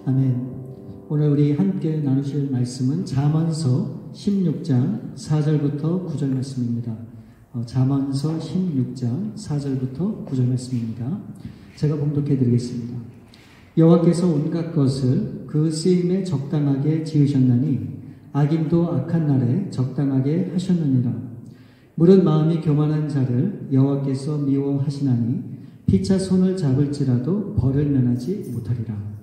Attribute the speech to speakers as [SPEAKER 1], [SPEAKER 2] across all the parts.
[SPEAKER 1] 아멘. 오늘 우리 함께 나누실 말씀은 잠언서 16장 4절부터 9절 말씀입니다. 잠언서 16장 4절부터 9절 말씀입니다. 제가 봉독해 드리겠습니다. 여호와께서 온갖 것을 그 쓰임에 적당하게 지으셨나니 악인도 악한 날에 적당하게 하셨느니라. 물은 마음이 교만한 자를 여호와께서 미워하시나니 피차 손을 잡을지라도 벌을 면하지 못하리라.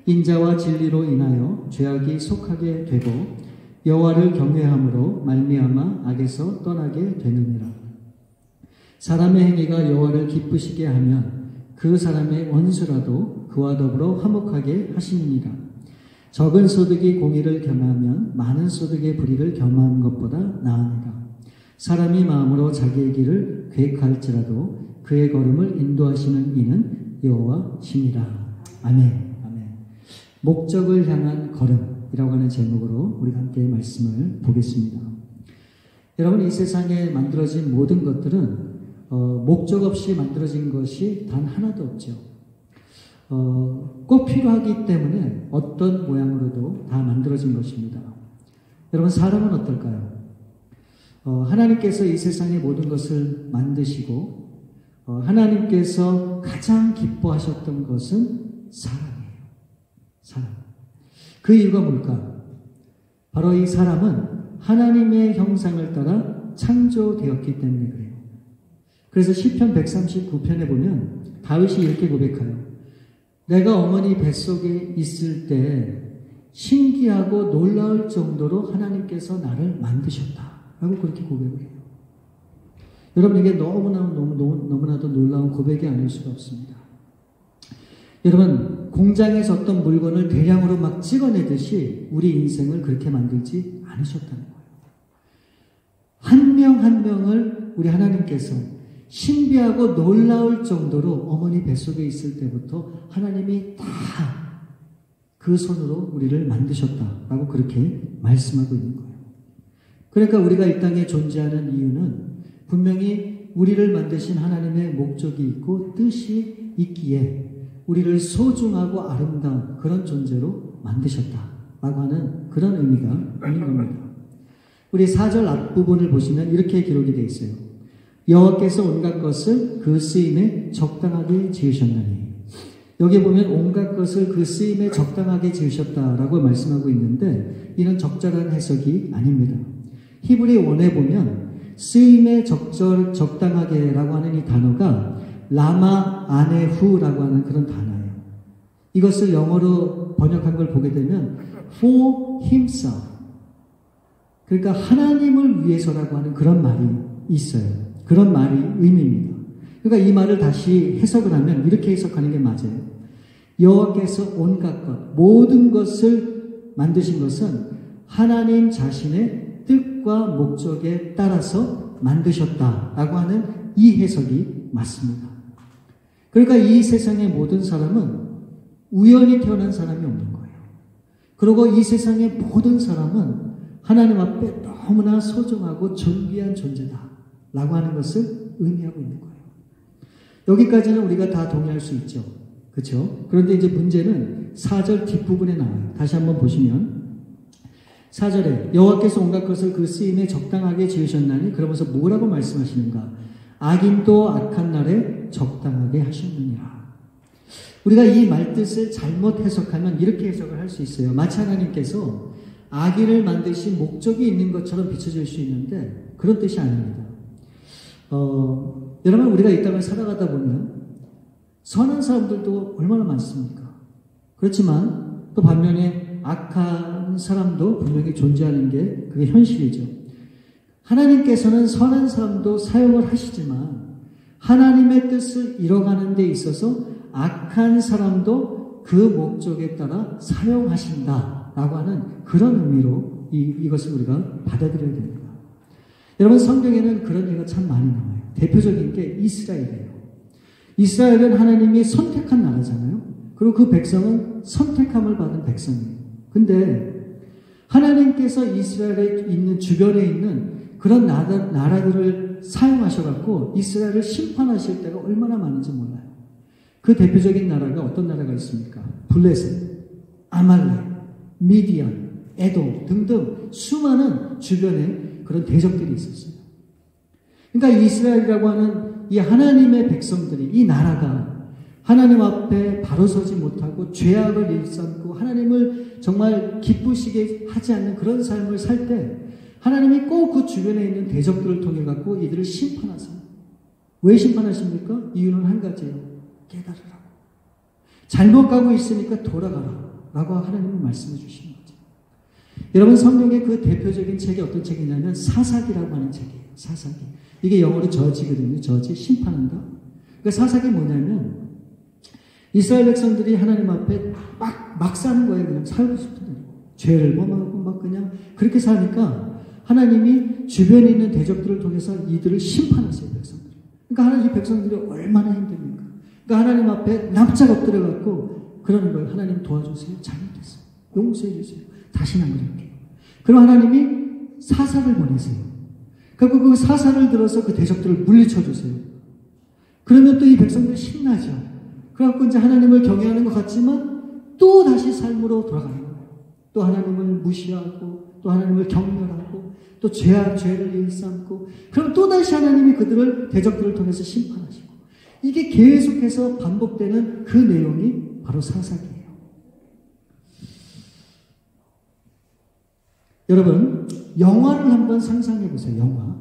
[SPEAKER 1] 인자와 진리로 인하여 죄악이 속하게 되고 여호와를 경외함으로 말미암아 악에서 떠나게 되느니라. 사람의 행위가 여호와를 기쁘시게 하면 그 사람의 원수라도 그와 더불어 화목하게 하시느니라. 적은 소득이 공의를 겸하면 많은 소득의 불의를 겸하는 것보다 나으니라. 사람이 마음으로 자기의 길을 계획할지라도 그의 걸음을 인도하시는 이는 여호와시니라. 아멘. 목적을 향한 걸음이라고 하는 제목으로 우리가 함께 말씀을 보겠습니다. 여러분, 이 세상에 만들어진 모든 것들은 목적 없이 만들어진 것이 단 하나도 없죠. 꼭 필요하기 때문에 어떤 모양으로도 다 만들어진 것입니다. 여러분, 사람은 어떨까요? 하나님께서 이 세상의 모든 것을 만드시고 하나님께서 가장 기뻐하셨던 것은 사람이에요. 사람. 그 이유가 뭘까? 바로 이 사람은 하나님의 형상을 따라 창조되었기 때문에 그래요. 그래서 시편 139편에 보면 다윗이 이렇게 고백해요. 내가 어머니 뱃속에 있을 때 신기하고 놀라울 정도로 하나님께서 나를 만드셨다 라고 그렇게 고백을 해요. 여러분, 이게 너무나도 놀라운 고백이 아닐 수가 없습니다. 여러분, 공장에서 어떤 물건을 대량으로 막 찍어내듯이 우리 인생을 그렇게 만들지 않으셨다는 거예요. 한 명 한 명을 우리 하나님께서 신비하고 놀라울 정도로 어머니 뱃속에 있을 때부터 하나님이 다 그 손으로 우리를 만드셨다라고 그렇게 말씀하고 있는 거예요. 그러니까 우리가 이 땅에 존재하는 이유는 분명히 우리를 만드신 하나님의 목적이 있고 뜻이 있기에 우리를 소중하고 아름다운 그런 존재로 만드셨다라고 하는 그런 의미가 있는 겁니다. 우리 4절 앞부분을 보시면 이렇게 기록이 되어 있어요. 여호와께서 온갖 것을 그 쓰임에 적당하게 지으셨나니. 여기 보면 온갖 것을 그 쓰임에 적당하게 지으셨다라고 말씀하고 있는데 이는 적절한 해석이 아닙니다. 히브리 원에 보면 쓰임에 적당하게라고 하는 이 단어가 라마 아네후라고 하는 그런 단어예요. 이것을 영어로 번역한 걸 보게 되면 for himself, 그러니까 하나님을 위해서라고 하는 그런 말이 있어요. 그런 말이 의미입니다. 그러니까 이 말을 다시 해석을 하면 이렇게 해석하는 게 맞아요. 여호와께서 온갖 것, 모든 것을 만드신 것은 하나님 자신의 뜻과 목적에 따라서 만드셨다라고 하는 이 해석이 맞습니다. 그러니까 이 세상의 모든 사람은 우연히 태어난 사람이 없는 거예요. 그리고 이 세상의 모든 사람은 하나님 앞에 너무나 소중하고 존귀한 존재다라고 하는 것을 의미하고 있는 거예요. 여기까지는 우리가 다 동의할 수 있죠. 그렇죠? 그런데 이제 문제는 4절 뒷부분에 나와요. 다시 한번 보시면 4절에 여호와께서 온갖 것을 그 쓰임에 적당하게 지으셨나니, 그러면서 뭐라고 말씀하시는가? 악인도 악한 날에 적당하게 하셨느니라. 우리가 이 말뜻을 잘못 해석하면 이렇게 해석을 할 수 있어요. 마치 하나님께서 악인을 만드신 목적이 있는 것처럼 비춰질 수 있는데 그런 뜻이 아닙니다. 여러분, 우리가 이 땅을 살아가다 보면 선한 사람들도 얼마나 많습니까? 그렇지만 또 반면에 악한 사람도 분명히 존재하는 게 그게 현실이죠. 하나님께서는 선한 사람도 사용을 하시지만 하나님의 뜻을 이뤄가는 데 있어서 악한 사람도 그 목적에 따라 사용하신다라고 하는 그런 의미로 이것을 우리가 받아들여야 됩니다. 여러분, 성경에는 그런 얘기가 참 많이 나와요. 대표적인 게 이스라엘이에요. 이스라엘은 하나님이 선택한 나라잖아요. 그리고 그 백성은 선택함을 받은 백성이에요. 근데 하나님께서 이스라엘에 있는 주변에 있는 그런 나라들을 사용하셔갖고 이스라엘을 심판하실 때가 얼마나 많은지 몰라요. 그 대표적인 나라가 어떤 나라가 있습니까? 블레셋, 아말렉, 미디안, 에돔 등등 수많은 주변에 그런 대적들이 있었어요. 그러니까 이스라엘이라고 하는 이 하나님의 백성들이, 이 나라가 하나님 앞에 바로 서지 못하고 죄악을 일삼고 하나님을 정말 기쁘시게 하지 않는 그런 삶을 살 때 하나님이 꼭 그 주변에 있는 대적들을 통해 갖고 이들을 심판하세요. 왜 심판하십니까? 이유는 한 가지예요. 깨달으라고. 잘못 가고 있으니까 돌아가라 라고 하나님은 말씀해 주시는 거죠. 여러분, 성경의 그 대표적인 책이 어떤 책이냐면 사사기라고 하는 책이에요. 사사기. 이게 영어로 저지거든요. 저지, 심판한다. 그러니까 사사기 뭐냐면 이스라엘 백성들이 하나님 앞에 막 사는 거예요. 그냥 살고 싶은 대로. 죄를 범하고 막 그냥 그렇게 사니까 하나님이 주변에 있는 대적들을 통해서 이들을 심판하세요. 백성들. 그러니까 하나님 이 백성들이 얼마나 힘듭니까? 그러니까 하나님 앞에 납작 엎드려갖고 그러는 거예요. 하나님 도와주세요. 잘못했어요. 용서해 주세요. 다시는 안 그럴게요. 그럼 하나님이 사사를 보내세요. 그리고 그 사사를 들어서 그 대적들을 물리쳐 주세요. 그러면 또 이 백성들이 신나죠. 그래갖고 이제 하나님을 경외하는 것 같지만 또 다시 삶으로 돌아가는 거예요. 또 하나님을 무시하고 또 하나님을 경멸하고 또 죄를 일삼고 그럼 또 다시 하나님이 그들을 대적들을 통해서 심판하시고 이게 계속해서 반복되는 그 내용이 바로 사사기예요. 여러분, 영화를 한번 상상해 보세요. 영화.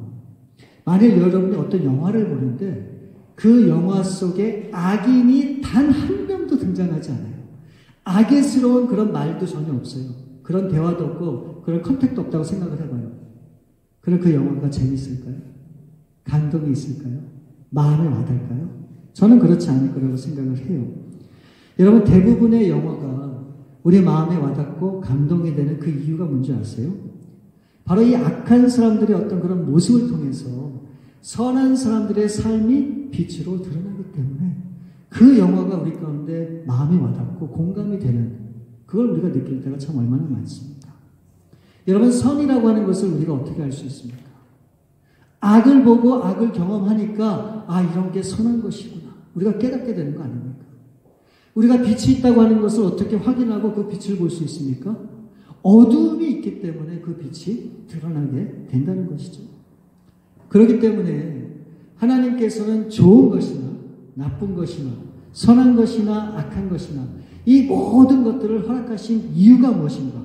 [SPEAKER 1] 만일 여러분이 어떤 영화를 보는데 그 영화 속에 악인이 단 한 명도 등장하지 않아요. 악의스러운 그런 말도 전혀 없어요. 그런 대화도 없고 그런 컨택도 없다고 생각을 해봐요. 그럼 그 영화가 재밌을까요? 감동이 있을까요? 마음에 와닿을까요? 저는 그렇지 않을 거라고 생각을 해요. 여러분, 대부분의 영화가 우리 마음에 와닿고 감동이 되는 그 이유가 뭔지 아세요? 바로 이 악한 사람들의 어떤 그런 모습을 통해서 선한 사람들의 삶이 빛으로 드러나기 때문에 그 영화가 우리 가운데 마음에 와닿고 공감이 되는 그걸 우리가 느낄 때가 참 얼마나 많습니다. 여러분, 선이라고 하는 것을 우리가 어떻게 알 수 있습니까? 악을 보고 악을 경험하니까 이런 게 선한 것이구나. 우리가 깨닫게 되는 거 아닙니까? 우리가 빛이 있다고 하는 것을 어떻게 확인하고 그 빛을 볼 수 있습니까? 어두움이 있기 때문에 그 빛이 드러나게 된다는 것이죠. 그렇기 때문에 하나님께서는 좋은 것이나 나쁜 것이나 선한 것이나 악한 것이나 이 모든 것들을 허락하신 이유가 무엇인가?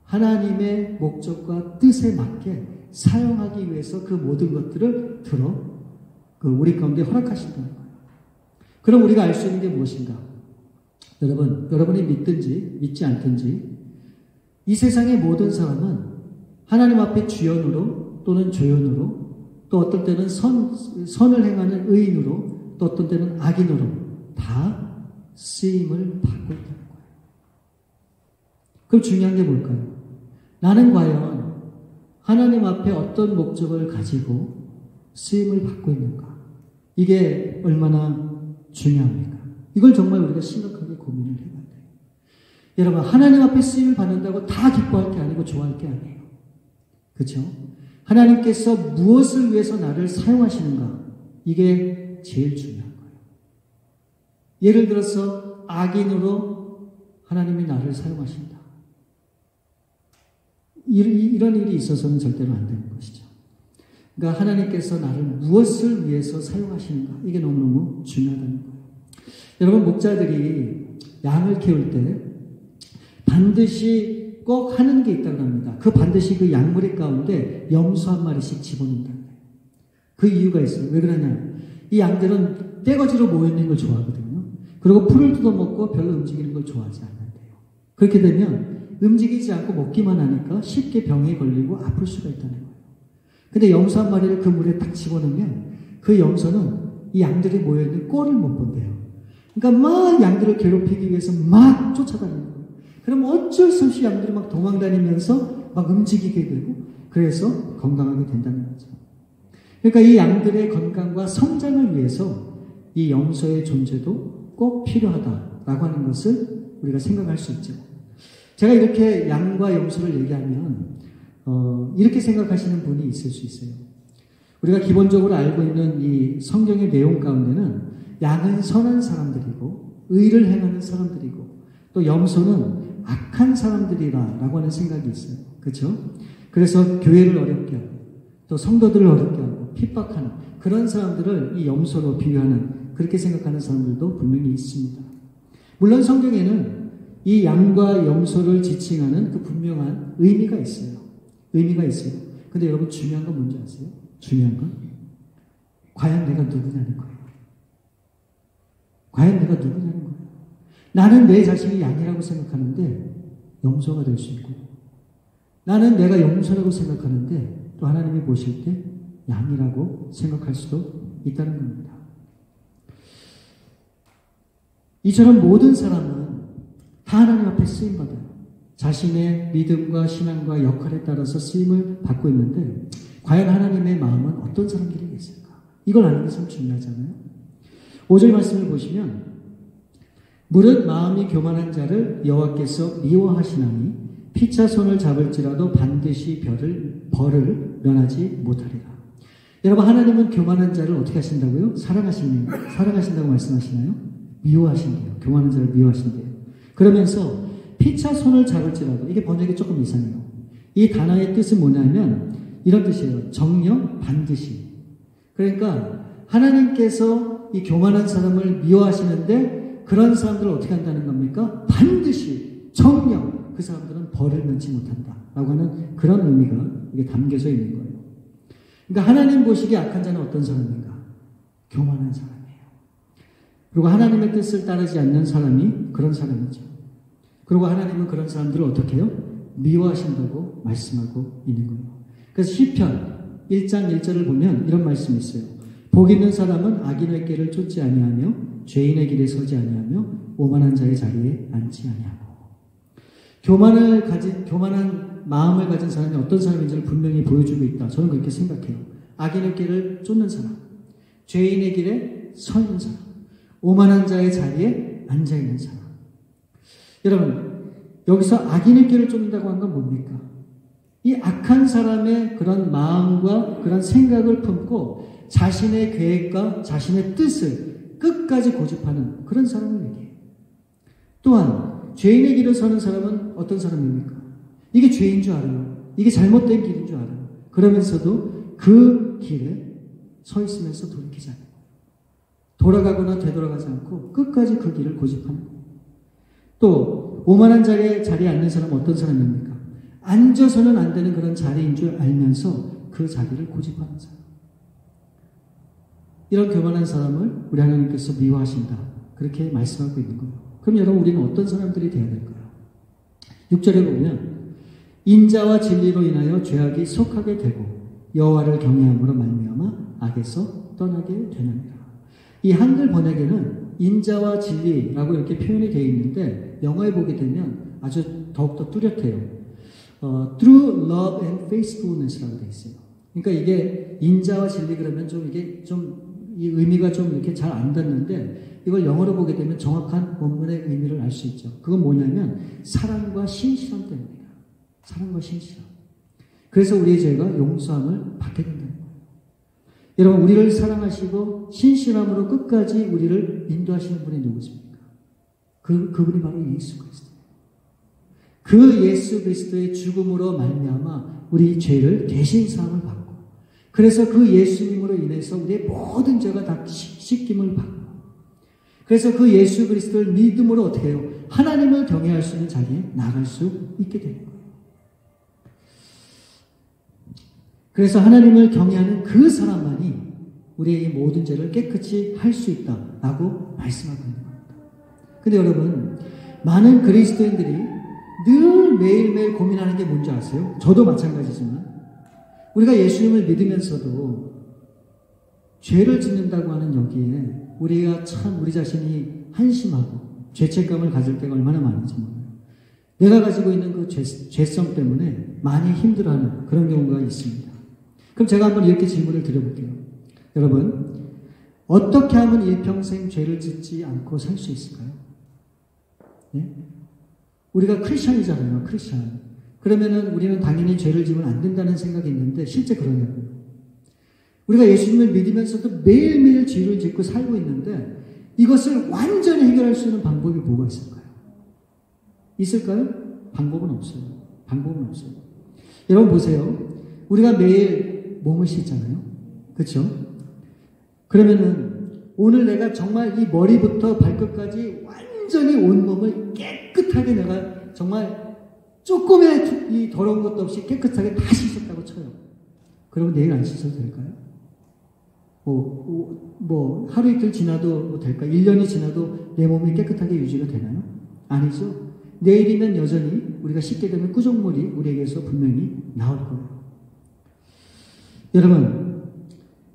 [SPEAKER 1] 하나님의 목적과 뜻에 맞게 사용하기 위해서 그 모든 것들을 우리 가운데 허락하신다는 거예요. 그럼 우리가 알 수 있는 게 무엇인가? 여러분이 믿든지 믿지 않든지 이 세상의 모든 사람은 하나님 앞에 주연으로 또는 조연으로 또 어떤 때는 선을 행하는 의인으로 또 어떤 때는 악인으로 다 쓰임을 받고 있다는 거예요. 그럼 중요한 게 뭘까요? 나는 과연 하나님 앞에 어떤 목적을 가지고 쓰임을 받고 있는가? 이게 얼마나 중요합니까? 이걸 정말 우리가 심각하게 고민을 해봐야 돼요. 여러분, 하나님 앞에 쓰임을 받는다고 다 기뻐할 게 아니고 좋아할 게 아니에요. 그렇죠? 하나님께서 무엇을 위해서 나를 사용하시는가? 이게 제일 중요한 거예요. 예를 들어서 악인으로 하나님이 나를 사용하신다. 이런 일이 있어서는 절대로 안 되는 것이죠. 그러니까 하나님께서 나를 무엇을 위해서 사용하시는가? 이게 너무너무 중요하다는 거예요. 여러분, 목자들이 양을 키울 때 반드시 꼭 하는 게 있다고 합니다. 그 반드시 그 양무리 가운데 염소 한 마리씩 집어넣는다는 거예요. 그 이유가 있어요. 왜 그러냐? 이 양들은 떼거지로 모여있는 걸 좋아하거든요. 그리고 풀을 뜯어먹고 별로 움직이는 걸 좋아하지 않는데요. 그렇게 되면 움직이지 않고 먹기만 하니까 쉽게 병에 걸리고 아플 수가 있다는 거예요. 근데 염소 한 마리를 그 물에 딱 집어넣으면 그 염소는 이 양들이 모여있는 꼴을 못 본대요. 그러니까 막 양들을 괴롭히기 위해서 막 쫓아다니는 거예요. 그럼 어쩔 수 없이 양들이 막 도망다니면서 막 움직이게 되고 그래서 건강하게 된다는 거죠. 그러니까 이 양들의 건강과 성장을 위해서 이 염소의 존재도 꼭 필요하다라고 하는 것을 우리가 생각할 수 있죠. 제가 이렇게 양과 염소를 얘기하면 이렇게 생각하시는 분이 있을 수 있어요. 우리가 기본적으로 알고 있는 이 성경의 내용 가운데는 양은 선한 사람들이고 의를 행하는 사람들이고 또 염소는 악한 사람들이라고 하는 생각이 있어요. 그렇죠? 그래서 교회를 어렵게 하고 또 성도들을 어렵게 하고 핍박하는 그런 사람들을 이 염소로 비유하는 그렇게 생각하는 사람들도 분명히 있습니다. 물론 성경에는 이 양과 염소를 지칭하는 그 분명한 의미가 있어요. 의미가 있어요. 근데 여러분 중요한 건 뭔지 아세요? 중요한 건 과연 내가 누구냐는 거예요. 과연 내가 누구냐는 거예요. 나는 내 자신이 양이라고 생각하는데 염소가 될 수 있고 나는 내가 염소라고 생각하는데 또 하나님이 보실 때 양이라고 생각할 수도 있다는 겁니다. 이처럼 모든 사람은 다 하나님 앞에 쓰임받아요. 자신의 믿음과 신앙과 역할에 따라서 쓰임을 받고 있는데 과연 하나님의 마음은 어떤 사람들이 있을까? 이걸 아는 게 참 중요하잖아요. 5절 말씀을 보시면 무릇 마음이 교만한 자를 여호와께서 미워하시나니 피차 손을 잡을지라도 반드시 벌을 면하지 못하리라. 여러분 하나님은 교만한 자를 어떻게 하신다고요? 사랑하신다고 말씀하시나요? 미워하신대요. 교만한 자를 미워하신대요. 그러면서 피차 손을 잡을지라도 이게 번역이 조금 이상해요. 이 단어의 뜻은 뭐냐면 이런 뜻이에요. 정령 반드시. 그러니까 하나님께서 이 교만한 사람을 미워하시는데 그런 사람들을 어떻게 한다는 겁니까? 반드시 정령 그 사람들은 벌을 면치 못한다 라고 하는 그런 의미가 이게 담겨져 있는 거예요. 그러니까 하나님 보시기에 악한 자는 어떤 사람인가? 교만한 사람이에요. 그리고 하나님의 뜻을 따르지 않는 사람이 그런 사람이죠. 그리고 하나님은 그런 사람들을 어떻게 해요? 미워하신다고 말씀하고 있는 거예요. 그래서 시편 1장 1절을 보면 이런 말씀이 있어요. 복 있는 사람은 악인의 길을 쫓지 아니하며 죄인의 길에 서지 아니하며 오만한 자의 자리에 앉지 아니하고. 교만한 마음을 가진 사람이 어떤 사람인지를 분명히 보여주고 있다. 저는 그렇게 생각해요. 악인의 길을 쫓는 사람, 죄인의 길에 서 있는 사람, 오만한 자의 자리에 앉아 있는 사람. 여러분, 여기서 악인의 길을 쫓는다고 한 건 뭡니까? 이 악한 사람의 그런 마음과 그런 생각을 품고 자신의 계획과 자신의 뜻을 끝까지 고집하는 그런 사람을 얘기해요. 또한 죄인의 길을 서는 사람은 어떤 사람입니까? 이게 죄인 줄 알아요. 이게 잘못된 길인 줄 알아요. 그러면서도 그 길에 서 있으면서 돌이키지 않아요. 돌아가거나 되돌아가지 않고 끝까지 그 길을 고집하는 거예요. 또 오만한 자리에 앉는 사람은 어떤 사람입니까? 앉아서는 안 되는 그런 자리인 줄 알면서 그 자리를 고집하는 사람. 이런 교만한 사람을 우리 하나님께서 미워하신다. 그렇게 말씀하고 있는 거예요. 그럼 여러분 우리는 어떤 사람들이 되어야 될까요? 6절에 보면 인자와 진리로 인하여 죄악이 속하게 되고 여호와를 경외함으로 말미암아 악에서 떠나게 되느니라. 이 한글 번역에는 인자와 진리라고 이렇게 표현이 되어 있는데 영어에 보게 되면 아주 더욱더 뚜렷해요. Through love and faithfulness라고 되어 있어요. 그러니까 이게 인자와 진리 그러면 좀 이게 좀 이 의미가 좀 이렇게 잘 안 닿는데 이걸 영어로 보게 되면 정확한 원문의 의미를 알 수 있죠. 그건 뭐냐면 사랑과 신실함 때문이다. 사랑과 신실함. 그래서 우리의 죄가 용서함을 받게 된다는 거예요. 여러분 우리를 사랑하시고 신실함으로 끝까지 우리를 인도하시는 분이 누구십니까? 그분이 바로 예수 그리스도예요. 그 예수 그리스도의 죽음으로 말미암아 우리 죄를 대신 사함을 받고 그래서 그 예수님으로 인해서 우리의 모든 죄가 다 씻김을 받고 그래서 그 예수 그리스도를 믿음으로 어떻게 해요? 하나님을 경외할 수 있는 자리에 나갈 수 있게 되는 거예요. 그래서 하나님을 경외하는 그 사람만이 우리의 이 모든 죄를 깨끗이 할 수 있다라고 말씀하고 있는 겁니다. 근데 여러분 많은 그리스도인들이 늘 매일매일 고민하는 게 뭔지 아세요? 저도 마찬가지지만 우리가 예수님을 믿으면서도 죄를 짓는다고 하는 여기에 우리가 참 우리 자신이 한심하고 죄책감을 가질 때가 얼마나 많은지 몰라요. 내가 가지고 있는 그 죄성 때문에 많이 힘들어하는 그런 경우가 있습니다. 그럼 제가 한번 이렇게 질문을 드려볼게요. 여러분 어떻게 하면 일평생 죄를 짓지 않고 살 수 있을까요? 네? 우리가 크리스천이잖아요. 크리스천. 그러면은 우리는 당연히 죄를 지으면 안 된다는 생각이 있는데 실제 그러냐고요. 우리가 예수님을 믿으면서도 매일매일 죄를 짓고 살고 있는데 이것을 완전히 해결할 수 있는 방법이 뭐가 있을까요? 있을까요? 방법은 없어요. 방법은 없어요. 여러분 보세요. 우리가 매일 몸을 씻잖아요. 그렇죠? 그러면은 오늘 내가 정말 이 머리부터 발끝까지 완전히 온몸을 깨끗하게 내가 정말 조금의 이 더러운 것도 없이 깨끗하게 다 씻었다고 쳐요. 그러면 내일 안 씻어도 될까요? 하루 이틀 지나도 될까요? 1년이 지나도 내 몸이 깨끗하게 유지가 되나요? 아니죠. 내일이면 여전히 우리가 씻게 되면 구정물이 우리에게서 분명히 나올 거예요. 여러분,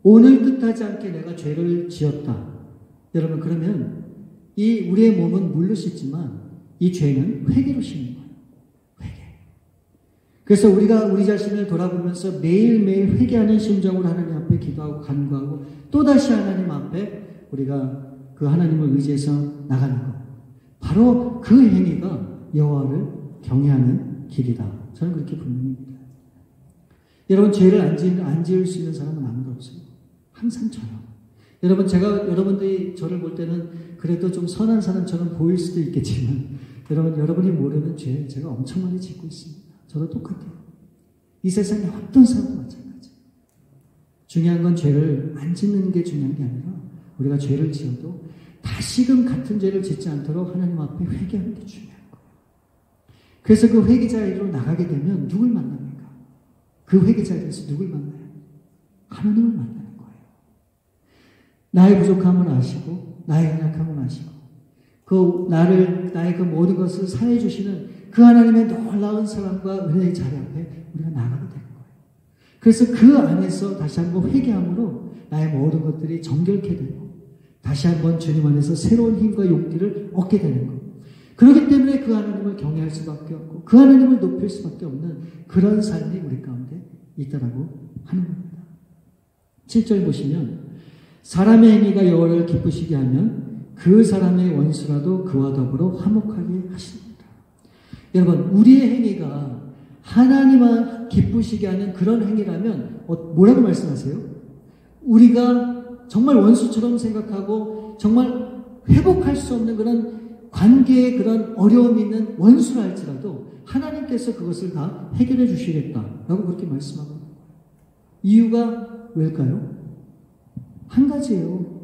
[SPEAKER 1] 오늘 뜻하지 않게 내가 죄를 지었다. 여러분, 그러면 이 우리의 몸은 물로 씻지만 이 죄는 회개로 씻는 거예요. 회개. 그래서 우리가 우리 자신을 돌아보면서 매일매일 회개하는 심정으로 하나님 앞에 기도하고 간구하고 또다시 하나님 앞에 우리가 그 하나님을 의지해서 나가는 것. 바로 그 행위가 여호와를 경외하는 길이다. 저는 그렇게 분명히 믿어요. 여러분, 죄를 안 지을 수 있는 사람은 아무도 없어요. 항상 저요. 여러분, 여러분들이 저를 볼 때는 그래도 좀 선한 사람처럼 보일 수도 있겠지만, 여러분이 모르는 죄, 제가 엄청 많이 짓고 있습니다. 저도 똑같아요. 이 세상에 어떤 사람도 마찬가지예요. 중요한 건 죄를 안 짓는 게 중요한 게 아니라, 우리가 죄를 지어도 다시금 같은 죄를 짓지 않도록 하나님 앞에 회개하는 게 중요한 거예요. 그래서 그 회개자리로 나가게 되면 누굴 만납니까? 그 회개자리에서 누굴 만나요? 하나님을 만나는 거예요. 나의 부족함을 아시고 나의 연약함을 아시고 나의 그 모든 것을 사해 주시는 그 하나님의 놀라운 사랑과 은혜의 자리 앞에 우리가 나가게 되는 거예요. 그래서 그 안에서 다시 한번 회개함으로 나의 모든 것들이 정결케 되고 다시 한번 주님 안에서 새로운 힘과 용기를 얻게 되는 거예요. 그렇기 때문에 그 하나님을 경외할 수밖에 없고 그 하나님을 높일 수밖에 없는 그런 삶이 우리 가운데 있다라고 하는 겁니다. 7절 보시면 사람의 행위가 여호와를 기쁘시게 하면 그 사람의 원수라도 그와 더불어 화목하게 하십니다. 여러분, 우리의 행위가 하나님을 기쁘시게 하는 그런 행위라면 뭐라고 말씀하세요? 우리가 정말 원수처럼 생각하고 정말 회복할 수 없는 그런 관계에 그런 어려움이 있는 원수라 할지라도 하나님께서 그것을 다 해결해 주시겠다라고 그렇게 말씀하고 이유가 왜일까요? 한 가지예요.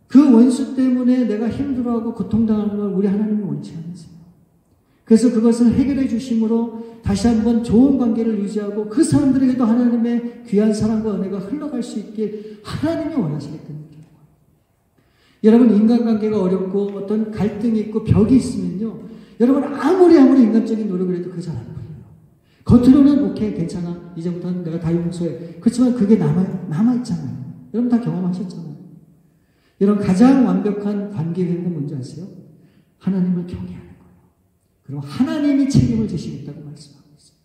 [SPEAKER 1] 그 원수 때문에 내가 힘들어하고 고통당하는 걸 우리 하나님이 원치 않으세요. 그래서 그것을 해결해 주심으로 다시 한번 좋은 관계를 유지하고 그 사람들에게도 하나님의 귀한 사랑과 은혜가 흘러갈 수 있게 하나님이 원하시기 때문에. 여러분, 인간관계가 어렵고 어떤 갈등이 있고 벽이 있으면요, 여러분 아무리 인간적인 노력을 해도 그게 잘 안 풀려요. 겉으로는 오케이, 괜찮아, 이제부터는 내가 다 용서해. 그렇지만 그게 남아있잖아요. 여러분 다 경험하셨잖아요. 여러분, 가장 완벽한 관계 회복은 뭔지 아세요? 하나님을 경외하는 거예요. 그리고 하나님이 책임을 지시겠다고 말씀하고 있어요.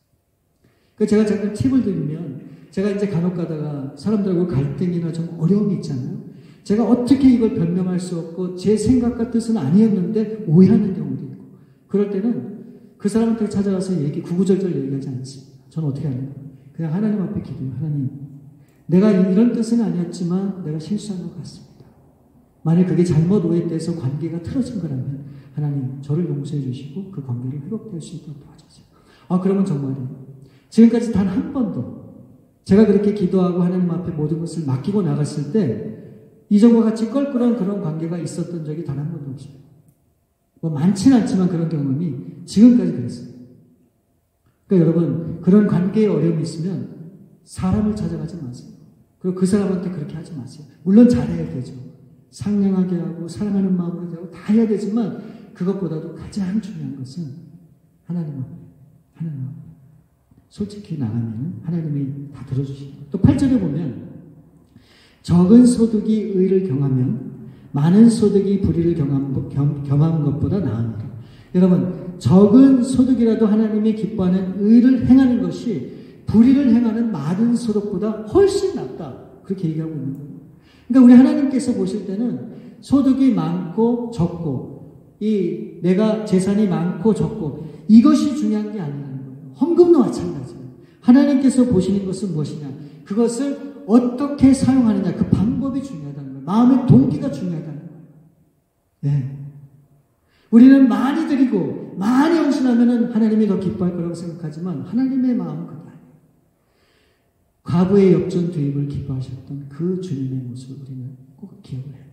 [SPEAKER 1] 그래서 제가 잠깐 팁을 드리면, 제가 이제 간혹 가다가 사람들하고 갈등이나 좀 어려움이 있잖아요. 제가 어떻게 이걸 변명할 수 없고 제 생각과 뜻은 아니었는데 오해하는 경우도 있고, 그럴 때는 그 사람한테 찾아가서 구구절절 얘기하지 않습니다. 저는 어떻게 하는 거예요? 그냥 하나님 앞에 기도해요. 하나님, 내가 이런 뜻은 아니었지만 내가 실수한 것 같습니다. 만약 그게 잘못 오해돼서 관계가 틀어진 거라면 하나님 저를 용서해 주시고 그 관계를 회복될 수 있도록 도와주세요. 그러면 정말요, 지금까지 단 한 번도 제가 그렇게 기도하고 하나님 앞에 모든 것을 맡기고 나갔을 때 이전과 같이 껄끄러운 그런 관계가 있었던 적이 단 한 번도 없어요. 많지는 않지만 그런 경험이 지금까지 그랬어요. 그러니까 여러분, 그런 관계에 어려움이 있으면 사람을 찾아가지 마세요. 그리고 그 사람한테 그렇게 하지 마세요. 물론 잘해야 되죠. 상냥하게 하고 사랑하는 마음으로 되고 다 해야 되지만 그것보다도 가장 중요한 것은 하나님 앞에 솔직히 나가면 하나님이 다 들어주십니다. 또 8절에 보면 적은 소득이 의를 경하면 많은 소득이 불의를 경한 것보다 나으니라. 여러분, 적은 소득이라도 하나님이 기뻐하는 의를 행하는 것이 불의를 행하는 많은 소득보다 훨씬 낫다. 그렇게 얘기하고 있는 거예요. 그러니까 우리 하나님께서 보실 때는 소득이 많고 적고 내가 재산이 많고 적고 이것이 중요한 게 아니라는 거예요. 헌금도 마찬가지예요. 하나님께서 보시는 것은 무엇이냐? 그것을 어떻게 사용하느냐, 그 방법이 중요하다는 거예요. 마음의 동기가 중요하다는 거예요. 네. 우리는 많이 드리고 많이 헌신하면 하나님이 더 기뻐할 거라고 생각하지만 하나님의 마음은 그게 아니에요. 과부의 엽전 두입을 기뻐하셨던 그 주님의 모습을 우리는 꼭 기억을 해야 돼요.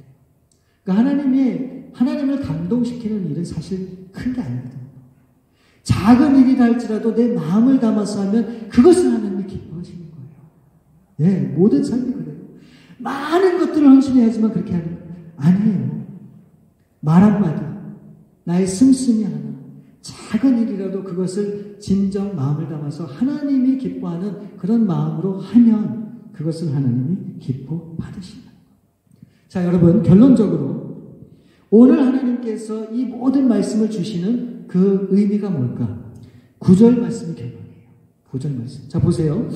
[SPEAKER 1] 그러니까 하나님을 감동시키는 일은 사실 큰 게 아니거든요. 작은 일이라 할지라도 내 마음을 담아서 하면 그것을 하나님이 기뻐하시는 거예요. 네, 모든 삶이 그래요. 많은 것들을 헌신해야지만 그렇게 하는 거예요. 아니에요. 말 한마디, 나의 씀씀이 하나, 작은 일이라도 그것을 진정 마음을 담아서 하나님이 기뻐하는 그런 마음으로 하면 그것을 하나님이 기뻐 받으신다. 자, 여러분, 결론적으로 오늘 하나님께서 이 모든 말씀을 주시는 그 의미가 뭘까? 9절 말씀이 결론이에요. 9절 말씀. 자, 보세요.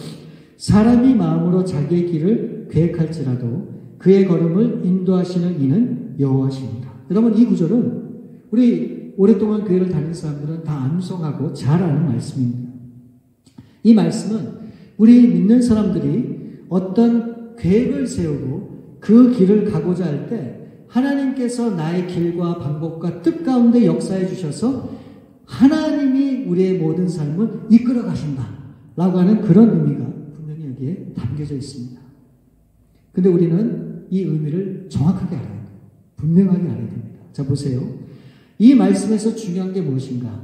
[SPEAKER 1] 사람이 마음으로 자기의 길을 계획할지라도 그의 걸음을 인도하시는 이는 여호와시니라. 여러분, 이 구절은 우리 오랫동안 교회를 다닌 사람들은 다 암송하고 잘 아는 말씀입니다. 이 말씀은 우리 믿는 사람들이 어떤 계획을 세우고 그 길을 가고자 할 때 하나님께서 나의 길과 방법과 뜻 가운데 역사해 주셔서 하나님이 우리의 모든 삶을 이끌어 가신다 라고 하는 그런 의미가 분명히 여기에 담겨져 있습니다. 근데 우리는 이 의미를 정확하게 알아야 돼요. 분명하게 알아야 됩니다. 자, 보세요. 이 말씀에서 중요한 게 무엇인가?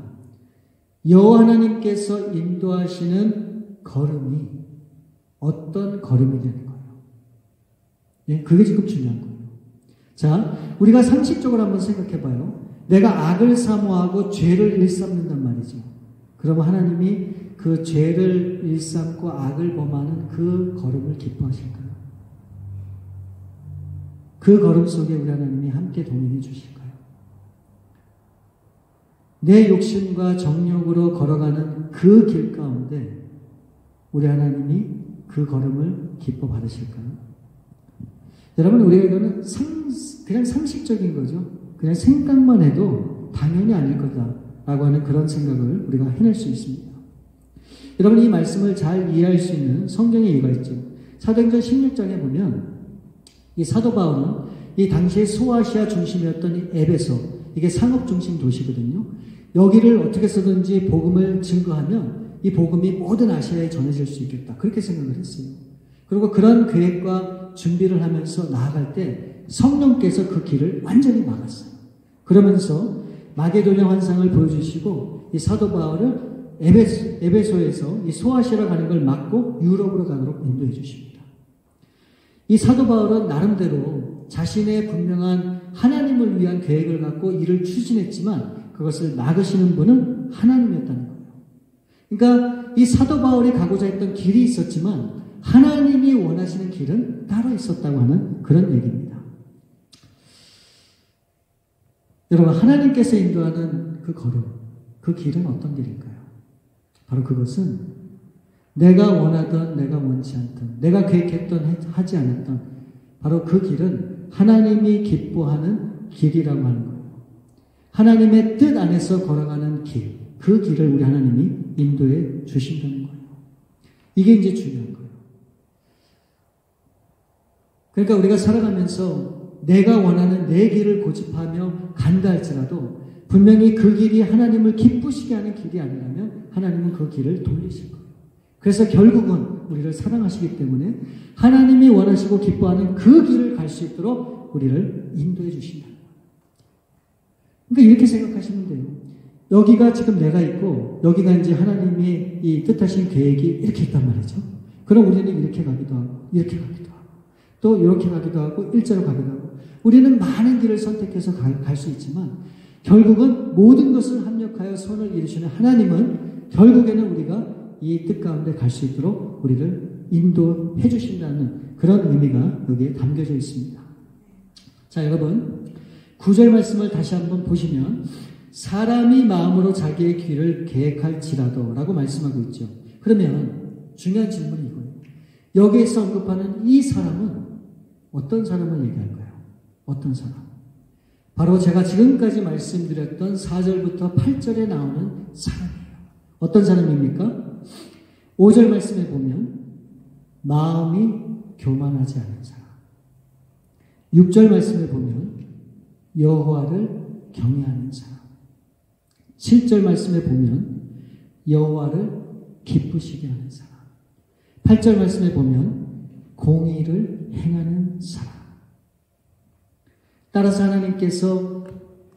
[SPEAKER 1] 여호와 하나님께서 인도하시는 걸음이 어떤 걸음이냐는 거예요. 예, 그게 지금 중요한 거예요. 자, 우리가 상식적으로 한번 생각해 봐요. 내가 악을 사모하고 죄를 일삼는단 말이죠. 그러면 하나님이 그 죄를 일삼고 악을 범하는 그 걸음을 기뻐하실까요? 그 걸음 속에 우리 하나님이 함께 동행해 주실까요? 내 욕심과 정욕으로 걸어가는 그 길 가운데 우리 하나님이 그 걸음을 기뻐 받으실까요? 여러분, 우리가 이거는 그냥 상식적인 거죠. 그냥 생각만 해도 당연히 아닐 거다라고 하는 그런 생각을 우리가 해낼 수 있습니다. 여러분, 이 말씀을 잘 이해할 수 있는 성경의 예가 있죠. 사도행전 16장에 보면 이 사도 바울은 이 당시에 소아시아 중심이었던 이 에베소, 이게 상업 중심 도시거든요. 여기를 어떻게 해서든지 복음을 증거하면 이 복음이 모든 아시아에 전해질 수 있겠다. 그렇게 생각을 했어요. 그리고 그런 계획과 준비를 하면서 나아갈 때 성령께서 그 길을 완전히 막았어요. 그러면서 마게도냐 환상을 보여주시고 이 사도 바울을 에베소에서 이 소아시아로 가는 걸 막고 유럽으로 가도록 인도해 주십니다. 이 사도 바울은 나름대로 자신의 분명한 하나님을 위한 계획을 갖고 일을 추진했지만 그것을 막으시는 분은 하나님이었다는 거예요. 그러니까 이 사도 바울이 가고자 했던 길이 있었지만 하나님이 원하시는 길은 따로 있었다고 하는 그런 얘기입니다. 여러분, 하나님께서 인도하는 그 걸음, 그 길은 어떤 길일까요? 바로 그것은 내가 원하던, 내가 원치 않던, 내가 계획했던, 하지 않았던 바로 그 길은 하나님이 기뻐하는 길이라고 하는 거예요. 하나님의 뜻 안에서 걸어가는 길, 그 길을 우리 하나님이 인도해 주신다는 거예요. 이게 이제 중요한 거예요. 그러니까 우리가 살아가면서 내가 원하는 내 길을 고집하며 간다 할지라도 분명히 그 길이 하나님을 기쁘시게 하는 길이 아니라면 하나님은 그 길을 돌리실 거예요. 그래서 결국은 우리를 사랑하시기 때문에 하나님이 원하시고 기뻐하는 그 길을 갈 수 있도록 우리를 인도해 주신다. 그러니까 이렇게 생각하시면 돼요. 여기가 지금 내가 있고 여기가 이제 하나님의 이 뜻하신 계획이 이렇게 있단 말이죠. 그럼 우리는 이렇게 가기도 하고 이렇게 가기도 하고 또 이렇게 가기도 하고 일자로 가기도 하고 우리는 많은 길을 선택해서 갈 수 있지만 결국은 모든 것을 합력하여 선을 이루시는 하나님은 결국에는 우리가 이 뜻 가운데 갈 수 있도록 우리를 인도해 주신다는 그런 의미가 여기에 담겨져 있습니다. 자, 여러분 9절 말씀을 다시 한번 보시면 사람이 마음으로 자기의 길을 계획할지라도 라고 말씀하고 있죠. 그러면 중요한 질문이 이거예요. 여기에서 언급하는 이 사람은 어떤 사람을 얘기할까요? 어떤 사람? 바로 제가 지금까지 말씀드렸던 4절부터 8절에 나오는 사람이에요. 어떤 사람입니까? 5절 말씀에 보면 마음이 교만하지 않은 사람. 6절 말씀에 보면 여호와를 경외하는 사람. 7절 말씀에 보면 여호와를 기쁘시게 하는 사람. 8절 말씀에 보면 공의를 행하는 사람. 따라서 하나님께서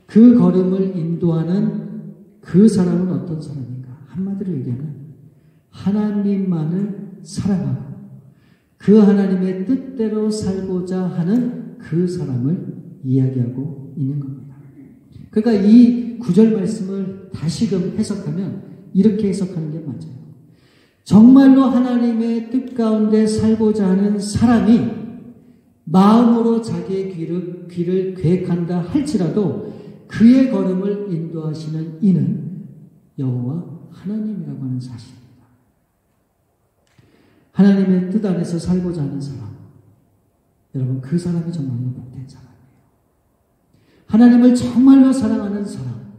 [SPEAKER 1] 그 걸음을 인도하는 그 사람은 어떤 사람인가? 한마디로 얘기하면 하나님만을 사랑하고 그 하나님의 뜻대로 살고자 하는 그 사람을 이야기하고 있는 겁니다. 그러니까 이 9절 말씀을 다시금 해석하면 이렇게 해석하는 게 맞아요. 정말로 하나님의 뜻 가운데 살고자 하는 사람이 마음으로 자기의 귀를 계획한다 할지라도 그의 걸음을 인도하시는 이는 여호와 하나님이라고 하는 사실입니다. 하나님의 뜻 안에서 살고자 하는 사람, 여러분 그 사람이 정말로 복된 사람이에요. 하나님을 정말로 사랑하는 사람,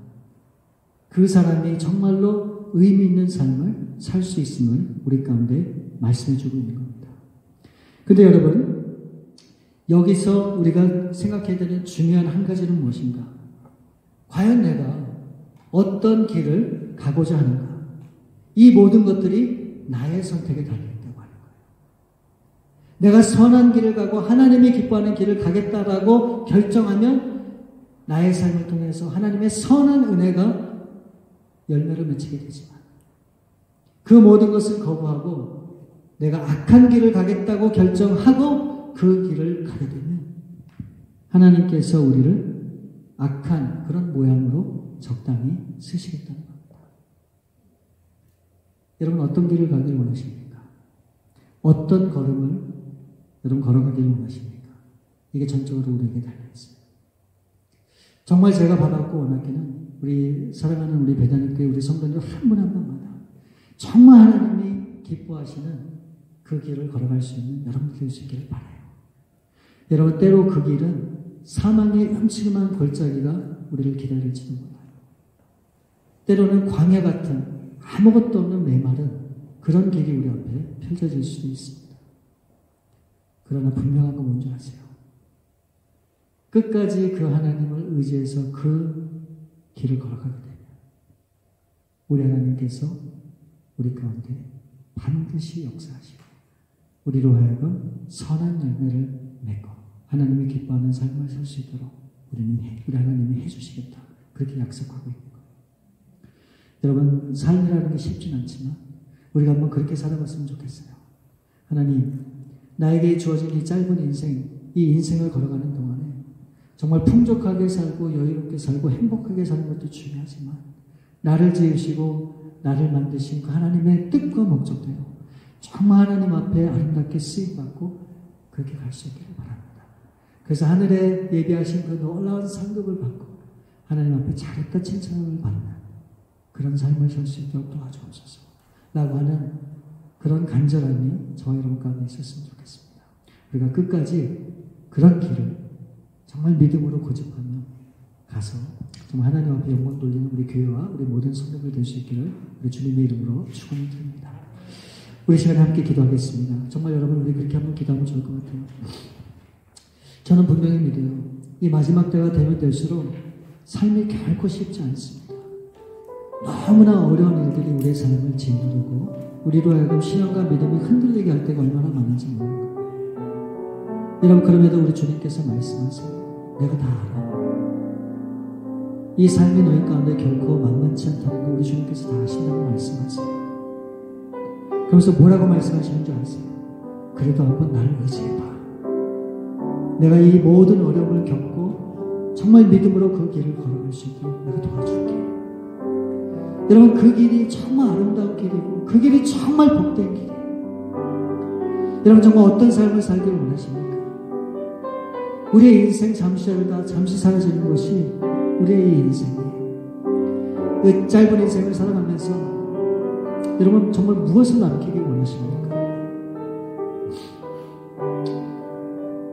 [SPEAKER 1] 그 사람이 정말로 의미 있는 삶을 살 수 있음을 우리 가운데 말씀해 주고 있는 겁니다. 근데 여러분, 여기서 우리가 생각해야 되는 중요한 한 가지는 무엇인가? 과연 내가 어떤 길을 가고자 하는가? 이 모든 것들이 나의 선택에 달려있다고 하는 거예요. 내가 선한 길을 가고 하나님이 기뻐하는 길을 가겠다라고 결정하면 나의 삶을 통해서 하나님의 선한 은혜가 열매를 맺히게 되지만 그 모든 것을 거부하고 내가 악한 길을 가겠다고 결정하고 그 길을 가게 되면 하나님께서 우리를 악한 그런 모양으로 적당히 쓰시겠다는 겁니다. 여러분 어떤 길을 가길 원하십니까? 어떤 걸음을 여러분 걸어가길 원하십니까? 이게 전적으로 우리에게 달려있습니다. 정말 제가 바라고 원하기는 우리 사랑하는 우리 배단위교회 우리 성도들 한 분 한 분마다 정말 하나님이 기뻐하시는 그 길을 걸어갈 수 있는 여러분들 될 수 있기를 바라요. 여러분 때로 그 길은 사망의 음침한 골짜기가 우리를 기다릴지도 몰라요. 때로는 광야 같은 아무것도 없는 메마른 그런 길이 우리 앞에 펼쳐질 수도 있습니다. 그러나 분명한 건 뭔지 아세요? 끝까지 그 하나님을 의지해서 그 길을 걸어가게 되면 우리 하나님께서 우리 가운데 반드시 역사하시고 우리로 하여금 선한 열매를 맺고 하나님이 기뻐하는 삶을 살 수 있도록 우리 하나님이 해주시겠다. 그렇게 약속하고 있는 거예요. 여러분 삶이라는 게 쉽진 않지만 우리가 한번 그렇게 살아봤으면 좋겠어요. 하나님 나에게 주어진 이 짧은 인생, 이 인생을 걸어가는 동안에 정말 풍족하게 살고 여유롭게 살고 행복하게 사는 것도 중요하지만 나를 지으시고 나를 만드신 그 하나님의 뜻과 목적대로 정말 하나님 앞에 아름답게 쓰임받고 그렇게 갈 수 있기를 바랍니다. 그래서 하늘에 예비하신 그 놀라운 상급을 받고 하나님 앞에 잘했다 칭찬을 받는 그런 삶을 살 수 있도록 도와주옵소서 라고 하는 그런 간절함이 저와 여러분 가운데 있었으면 좋겠습니다. 우리가 끝까지 그런 길을 정말 믿음으로 고집하며 가서 정말 하나님 앞에 영광 돌리는 우리 교회와 우리 모든 성도들 될 수 있기를 우리 주님의 이름으로 축원드립니다. 우리 시간에 함께 기도하겠습니다. 정말 여러분 우리 그렇게 한번 기도하면 좋을 것 같아요. 저는 분명히 믿어요. 이 마지막 때가 되면 될수록 삶이 결코 쉽지 않습니다. 너무나 어려운 일들이 우리의 삶을 짓누르고 우리로 하여금 신앙과 믿음이 흔들리게 할 때가 얼마나 많은지 모르는 거예요. 여러분 그럼에도 우리 주님께서 말씀하세요. 내가 다 알아. 이 삶이 너희 가운데 결코 만만치 않다는 거 우리 주님께서 다 아신다고 말씀하세요. 그러면서 뭐라고 말씀하시는 줄 아세요? 그래도 한번 나를 의지해봐. 내가 이 모든 어려움을 겪고 정말 믿음으로 그 길을 걸어갈 수 있도록 내가 도와줄게. 여러분 그 길이 정말 아름다운 길이고 그 길이 정말 복된 길이에요. 여러분 정말 어떤 삶을 살기를 원하십니까? 우리의 인생 잠시 살다 잠시 사라지는 것이 우리의 이 인생이에요. 그 짧은 인생을 살아가면서 여러분 정말 무엇을 남기길 원하십니까?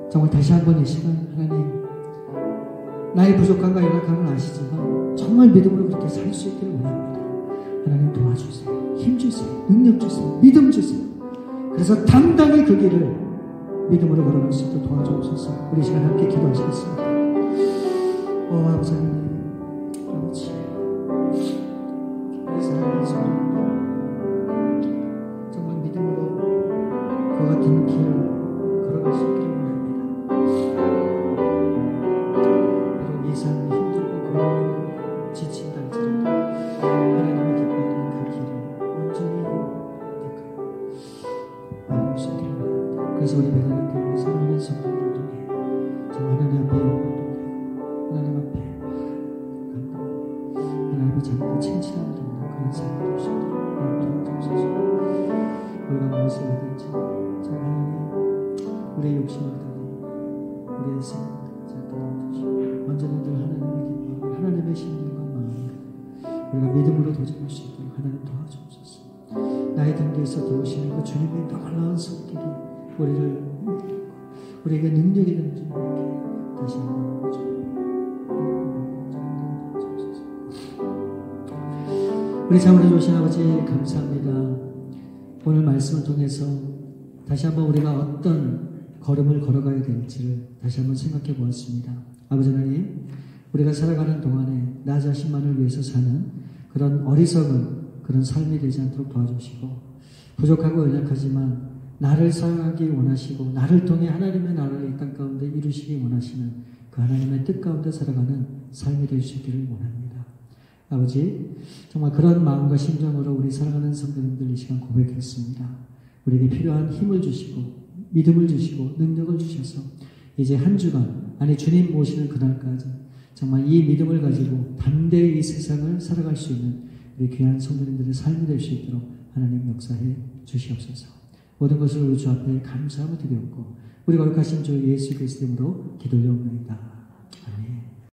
[SPEAKER 1] 정말 다시 한번 이 시간 하나님 나의 부족함과 연약함을 아시지만 정말 믿음으로 그렇게 살 수 있기를 원합니다. 하나님 도와주세요. 힘주세요. 능력 주세요. 믿음 주세요. 그래서 당당히 그 길을 믿음으로 걸어갈 수 있도록 도와주옵소서. 우리 시간 함께 기도하시겠습니다. 아버지 하나님, 아버지 우리 사랑하는 성도님들 정말 믿음으로 그와 같은 길 걸어갈 수 있기를 원합니다. 비록 이 삶이 힘들고 고민으로 지친다 할지라도 하나님의 기뻐하는 그 길을 온전히 나갈 수 있기를 원합니다. 그래서 우리 베드로 교회 사랑하는 성도들을 통해 정말 하나님 앞에 하나님 앞에 하나님의 자녀들 칭찬을 듣는 그런 삶을 될 수 있도록 도와주옵소서. 우리가 무엇을 하든지 정말 하나님 우리의 욕심을 따라 우리의 생각을 따라주시고 언제나 늘 하나님의 기뻐하고 하나님의 신념과 마음으로 우리가 믿음으로 도전할 수 있도록 하나님 도와주옵소서. 나의 등 뒤에서 도우시는 그 주님의 놀라운 손길이 우리를 우리에게 능력이 되는 주님께 다시 한번 우리 참으로 좋으신 아버지 감사합니다. 오늘 말씀을 통해서 다시 한번 우리가 어떤 걸음을 걸어가야 될지를 다시 한번 생각해 보았습니다. 아버지 하나님, 우리가 살아가는 동안에 나 자신만을 위해서 사는 그런 어리석은 그런 삶이 되지 않도록 도와주시고 부족하고 연약하지만 나를 사랑하기 원하시고 나를 통해 하나님의 나라를 이 땅 가운데 이루시기 원하시는 그 하나님의 뜻 가운데 살아가는 삶이 될 수 있기를 원합니다. 아버지, 정말 그런 마음과 심정으로 우리 살아가는 성도님들 이 시간 고백했습니다. 우리에게 필요한 힘을 주시고 믿음을 주시고 능력을 주셔서 이제 한 주간, 아니 주님 모시는 그날까지 정말 이 믿음을 가지고 담대히 이 세상을 살아갈 수 있는 우리 귀한 성도님들의 삶이 될 수 있도록 하나님 역사해 주시옵소서. 모든 것을 우리 주 앞에 감사하며 드리옵고 우리 거룩하신 주 예수 그리스도 이름으로 기도를 올립니다.